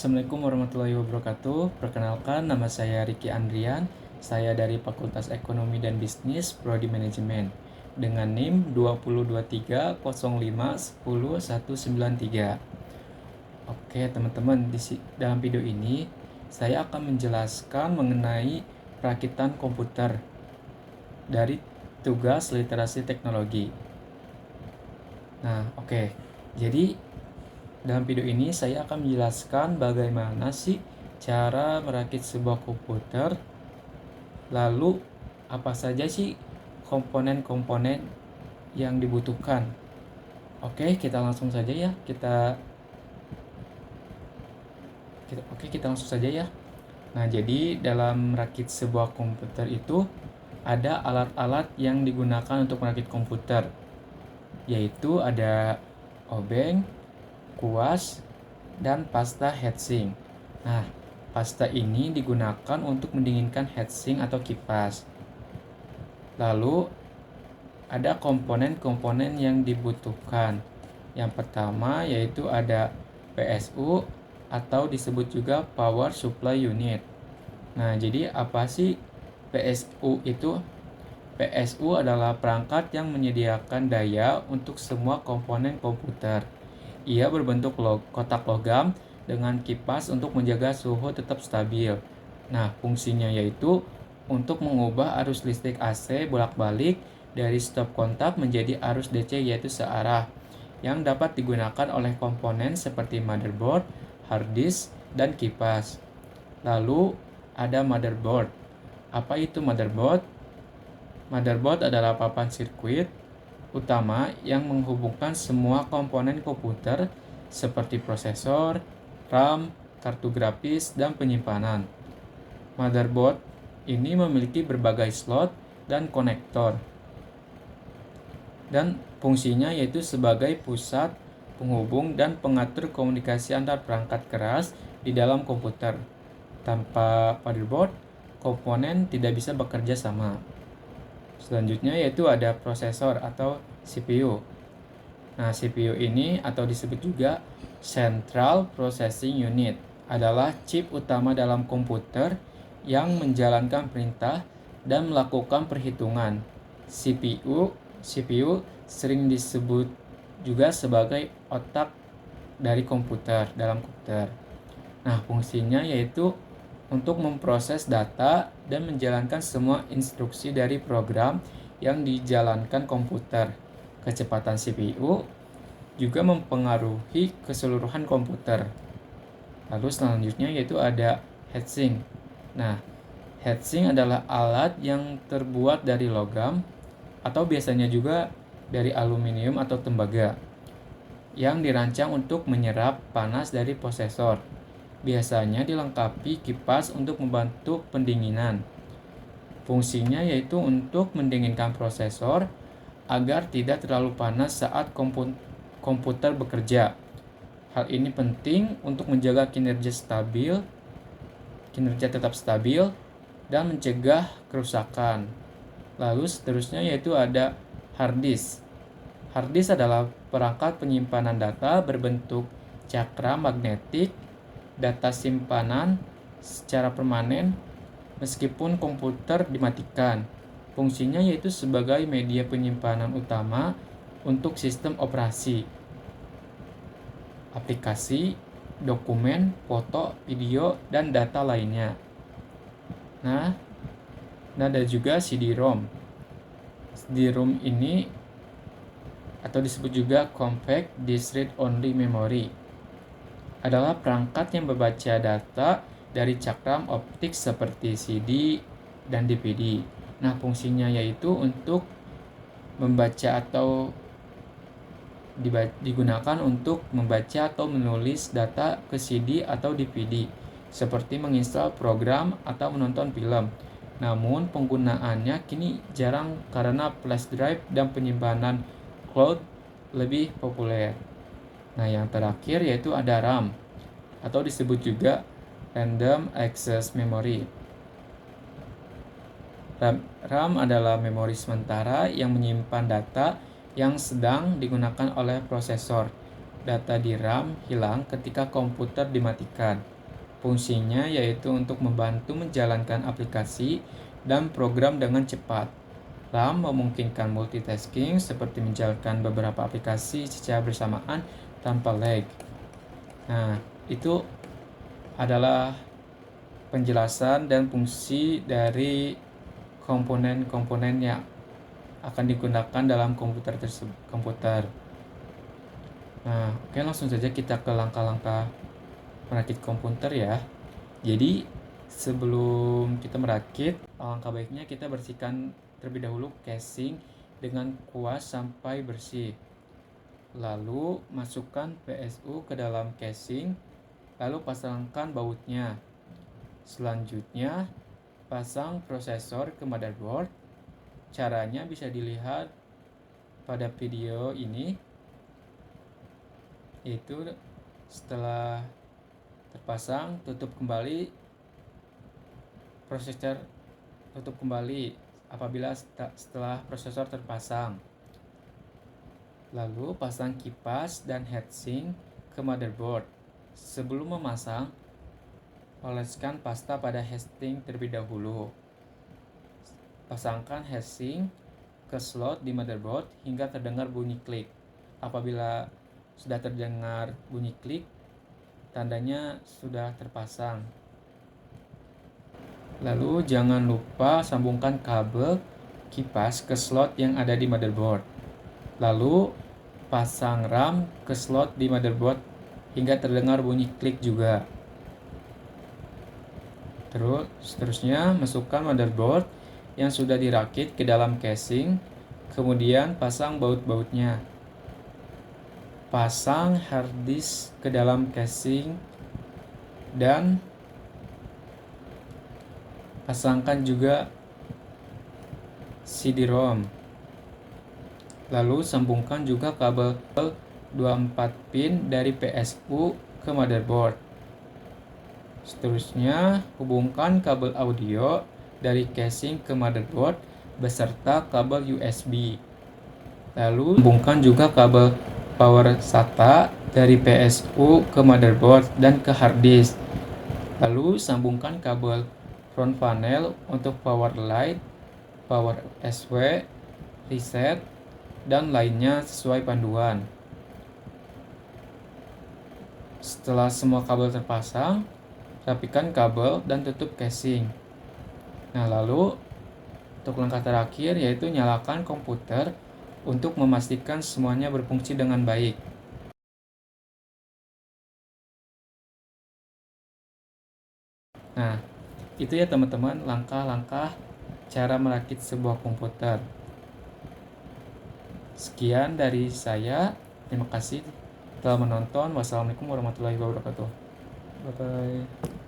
Assalamualaikum warahmatullahi wabarakatuh. Perkenalkan, nama saya Ricky Andrian. Saya dari Fakultas Ekonomi dan Bisnis, Prodi Manajemen. Dengan NIM 202305101193. Oke, teman-teman, dalam video ini saya akan menjelaskan mengenai perakitan komputer dari tugas literasi teknologi. Nah, oke. Jadi dalam video ini saya akan menjelaskan bagaimana sih cara merakit sebuah komputer, lalu apa saja sih komponen-komponen yang dibutuhkan. Oke, kita langsung saja ya. Kita langsung saja ya. Nah, jadi dalam merakit sebuah komputer itu ada alat-alat yang digunakan untuk merakit komputer, yaitu ada obeng, kuas, dan pasta heatsink. Nah, pasta ini digunakan untuk mendinginkan heatsink atau kipas. Lalu, ada komponen-komponen yang dibutuhkan. Yang pertama yaitu ada PSU atau disebut juga Power Supply Unit. Nah, jadi apa sih PSU itu? PSU adalah perangkat yang menyediakan daya untuk semua komponen komputer. Ia berbentuk kotak logam dengan kipas untuk menjaga suhu tetap stabil. Nah, fungsinya yaitu untuk mengubah arus listrik AC bolak-balik dari stop kontak menjadi arus DC yaitu searah, yang dapat digunakan oleh komponen seperti motherboard, hard disk, dan kipas. Lalu ada motherboard. Apa itu motherboard? Motherboard adalah papan sirkuit utama yang menghubungkan semua komponen komputer seperti prosesor, RAM, kartu grafis, dan penyimpanan. Motherboard ini memiliki berbagai slot dan konektor, dan fungsinya yaitu sebagai pusat penghubung dan pengatur komunikasi antar perangkat keras di dalam komputer. Tanpa motherboard, komponen tidak bisa bekerja sama. Selanjutnya yaitu ada prosesor atau CPU. Nah, CPU ini atau disebut juga Central Processing Unit adalah chip utama dalam komputer yang menjalankan perintah dan melakukan perhitungan. CPU sering disebut juga sebagai otak dari komputer dalam komputer. Nah, fungsinya yaitu untuk memproses data dan menjalankan semua instruksi dari program yang dijalankan komputer. Kecepatan CPU juga mempengaruhi keseluruhan komputer. Lalu selanjutnya yaitu ada heatsink. Nah, heatsink adalah alat yang terbuat dari logam atau biasanya juga dari aluminium atau tembaga yang dirancang untuk menyerap panas dari prosesor. Biasanya dilengkapi kipas untuk membantu pendinginan. Fungsinya yaitu untuk mendinginkan prosesor agar tidak terlalu panas saat komputer bekerja. Hal ini penting untuk menjaga kinerja tetap stabil dan mencegah kerusakan. Lalu seterusnya yaitu ada hard disk. Hard disk adalah perangkat penyimpanan data berbentuk cakram magnetik. Data simpanan secara permanen meskipun komputer dimatikan. Fungsinya yaitu sebagai media penyimpanan utama untuk sistem operasi, aplikasi, dokumen, foto, video, dan data lainnya. Nah, ada juga CD-ROM. CD-ROM ini atau disebut juga Compact Disc Read Only Memory adalah perangkat yang membaca data dari cakram optik seperti CD dan DVD. Nah, fungsinya yaitu untuk membaca atau digunakan untuk membaca atau menulis data ke CD atau DVD, seperti menginstal program atau menonton film. Namun, penggunaannya kini jarang karena flash drive dan penyimpanan cloud lebih populer. Nah, yang terakhir yaitu ada RAM atau disebut juga Random Access Memory. RAM adalah memori sementara yang menyimpan data yang sedang digunakan oleh prosesor. Data di RAM hilang ketika komputer dimatikan. Fungsinya yaitu untuk membantu menjalankan aplikasi dan program dengan cepat. RAM memungkinkan multitasking seperti menjalankan beberapa aplikasi secara bersamaan tanpa lag. Nah, itu adalah penjelasan dan fungsi dari komponen-komponen yang akan digunakan dalam komputer. Nah, oke, langsung saja kita ke langkah-langkah merakit komputer ya. Jadi, sebelum kita merakit, alangkah baiknya kita bersihkan terlebih dahulu casing dengan kuas sampai bersih. Lalu, masukkan PSU ke dalam casing, lalu pasangkan bautnya. Selanjutnya, pasang prosesor ke motherboard. Caranya bisa dilihat pada video ini, yaitu setelah terpasang, tutup kembali prosesor, tutup kembali apabila setelah prosesor terpasang. Lalu pasang kipas dan heatsink ke motherboard. Sebelum memasang, oleskan pasta pada heatsink terlebih dahulu. Pasangkan heatsink ke slot di motherboard hingga terdengar bunyi klik. Apabila sudah terdengar bunyi klik, tandanya sudah terpasang. Lalu jangan lupa sambungkan kabel kipas ke slot yang ada di motherboard. Lalu pasang RAM ke slot di motherboard hingga terdengar bunyi klik juga. Seterusnya masukkan motherboard yang sudah dirakit ke dalam casing, kemudian pasang baut-bautnya. Pasang hard disk ke dalam casing dan pasangkan juga CD-ROM. Lalu sambungkan juga kabel 24 pin dari PSU ke motherboard. Seterusnya, hubungkan kabel audio dari casing ke motherboard beserta kabel USB. Lalu hubungkan juga kabel power SATA dari PSU ke motherboard dan ke hard disk. Lalu sambungkan kabel front panel untuk power light, power SW, reset, dan lainnya sesuai panduan. Setelah semua kabel terpasang, rapikan kabel dan tutup casing. Nah, lalu untuk langkah terakhir yaitu nyalakan komputer untuk memastikan semuanya berfungsi dengan baik. Nah, itu ya teman-teman langkah-langkah cara merakit sebuah komputer. Sekian dari saya. Terima kasih telah menonton. Wassalamualaikum warahmatullahi wabarakatuh. Bye-bye.